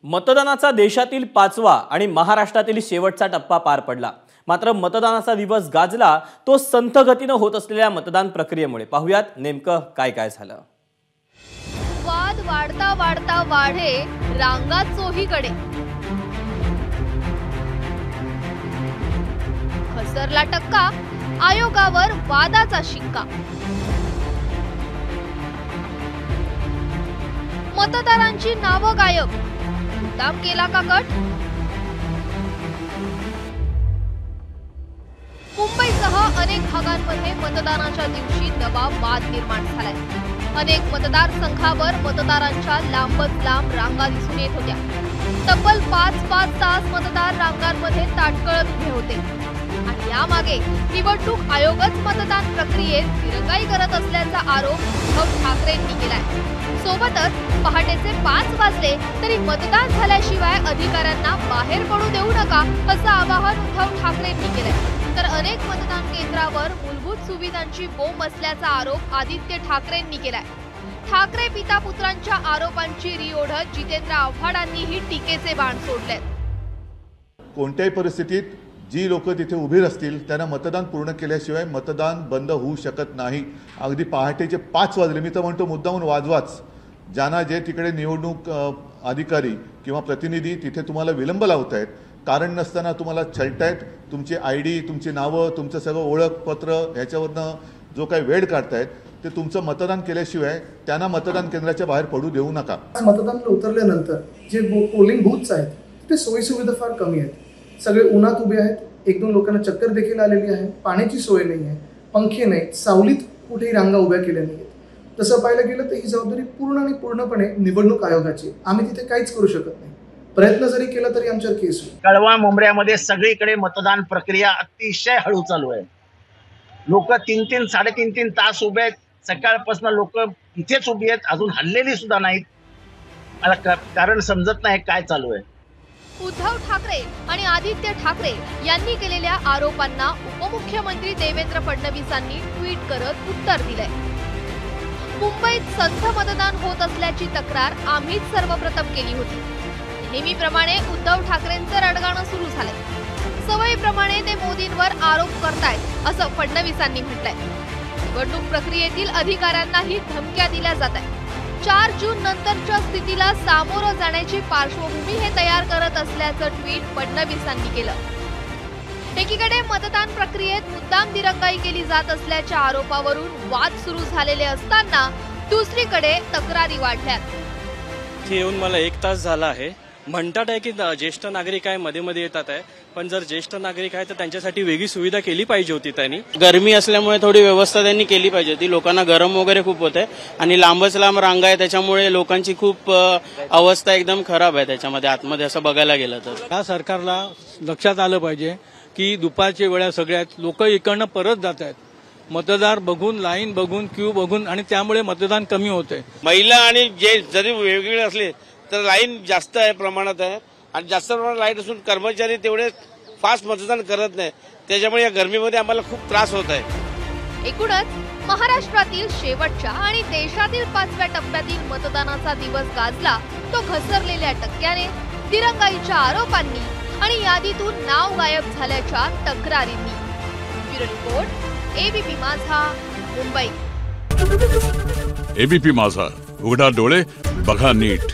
मतदानाचा देशातील 5वा आणि महाराष्ट्रातील शेवटचा टप्पा पार पडला। मात्र मतदानाचा दिवस गाजला तो संथ गतीने होत असलेल्या मतदान प्रक्रियेमुळे। पाहुयात नेमकं काय काय झालं। वाद वाढता वाढता वाढे रांगात चोहीकडे, घसरला टक्का, आयोगावर वादाचा शिक्का। मतदारांची नावं गायब, मुद्दाम केला का कट? मुंबईसह अनेक भागांमध्ये मतदानाच्या दिवशी नवा वाद निर्माण झालाय। अनेक मतदारसंघावर मतदारांच्या लांबच लांब रांगा दिसून येत होत्या। तब्बल 5-5 तास मतदार रांगांमध्ये ताटकळत उभे होते आणि यामागे निवडणूक आयोगच मतदान प्रक्रियेत दिरंगाई करत असल्याचा आरोप उद्धव ठाकरेंनी केलाय। सोबतच पहाटेचे 5 वाजले तरी मतदान झाल्याशिवाय अधिकाऱ्यांना बाहेर पडू देऊ नका असं आवाहन उद्धव ठाकरेंनी केलंय। तर अनेक मतदान केंद्रावर मूलभूत सुविधांची बोंब असल्याचा आरोप आदित्य ठाकरेंनी केलाय। ठाकरे पिता पुत्रांच्या आरोपांची रिओढत जितेंद्र आव्हाडांनीही टीकेचे बाण सोडले। कोणत्याही परिस्थितीत जी लोक तिथे उभी असतील त्यांना मतदान पूर्ण केल्याशिवाय मतदान बंद होऊ शकत नाही। अगदी पहाटेचे 5 वाजले, मी तर म्हणतो मुद्दामून वाजवाच। ज्यांना जे तिकडे निवडणूक अधिकारी किंवा प्रतिनिधी तिथे तुम्हाला विलंब लावत आहेत, कारण नसताना तुम्हाला छळतायत, तुमची ID, तुमची नावं, तुमचं सगळं ओळखपत्र ह्याच्यावरनं जो काही वेळ काढतायत ते तुमचं मतदान केल्याशिवाय त्यांना मतदान केंद्राच्या बाहेर पडू देऊ नका। मतदानाला उतरल्यानंतर जे पोलिंग बूथ्स आहेत तिथे सोयीसुविधा फार कमी आहेत। सगळे उन्हात उभे आहेत, 1-2 लोकांना चक्कर देखील आलेली आहे, पाण्याची सोय नाही आहे, पंखे नाहीत, सावलीत कुठेही रांगा उभ्या केल्या नाहीत। तसं पाहायला गेलं तर ही जबाबदारी पूर्ण आणि पूर्णपणे निवडणूक आयोगाची। आम्ही तिथे काहीच करू शकत नाही। प्रयत्न जरी केला तरी आमच्यावर केस होईल। कळवा मुंबऱ्यामध्ये सगळीकडे मतदान प्रक्रिया अतिशय हळू चालू आहे। लोक 3-3, 3.5 तास उभे आहेत। सकाळपासून लोक इथेच उभी आहेत, अजून हल्लेली सुद्धा नाहीत। मला कारण समजत नाही काय चालू आहे। उद्धव ठाकरे आणि आदित्य ठाकरे यांनी केलेल्या आरोपांना उपमुख्यमंत्री देवेंद्र फडणवीसांनी ट्विट करत उत्तर दिलंय। मुंबईत संथ मतदान होत असल्याची तक्रार आम्हीच सर्वप्रथम केली होती। नेहमीप्रमाणे उद्धव ठाकरेंचं रडगाणं सुरू झालंय। सवयीप्रमाणे ते मोदींवर आरोप करतायत असं फडणवीसांनी म्हटलंय। निवडणूक प्रक्रियेतील अधिकाऱ्यांनाही धमक्या दिल्या जात आहेत। 4 जून नंतरच्या स्थितीला सामोरं जाण्याची पार्श्वभूमी हे तयार करत असल्याचं ट्विट फडणवीसांनी केलं। एकीकडे मतदान प्रक्रियेत मुद्दाम दिरंगाई केली जात असल्याच्या आरोपावरून वाद सुरू झालेले असताना दुसरीकडे तक्रारी वाढल्यात। येऊन मला 1 तास झाला आहे। म्हणतात आहे की ज्येष्ठ नागरिक आहे, मध्ये मध्ये येतात आहे, पण जर ज्येष्ठ नागरिक आहे तर त्यांच्यासाठी वेगळी सुविधा केली पाहिजे होती त्यांनी। गरमी असल्यामुळे थोडी व्यवस्था त्यांनी केली पाहिजे होती। लोकांना गरम वगैरे खूप होत आहे आणि लांबच लांब रांगा आहे, त्याच्यामुळे लोकांची खूप अवस्था एकदम खराब आहे त्याच्यामध्ये आतमध्ये असं बघायला गेलं तर। या सरकारला लक्षात आलं पाहिजे की दुपारच्या वेळा सगळ्यात लोक इकडनं परत जात आहेत, मतदार बघून, लाईन बघून, क्यू बघून, आणि त्यामुळे मतदान कमी होते। महिला आणि जे जरी वेगवेगळे असले तर लाईन जास्त आहे, प्रमाणात आहे, आणि जास्त प्रमाणात लाईन असून कर्मचारी तेवढे फास्ट मतदान करत नाही, त्याच्यामुळे या गरमीमध्ये आम्हाला खूप त्रास होत आहे। एकूणच महाराष्ट्रातील शेवटच्या आणि देशातील 5व्या टप्प्यातील मतदानाचा दिवस गाजला तो घसरलेल्या टक्क्याने, दिरंगाईच्या आरोपांनी आणि यादीतून नाव गायब झाल्याच्या तक्रारींनी। ब्युरो रिपोर्ट, ABP माझा, मुंबई। ABP माझा, उघडा डोळे बघा नीट।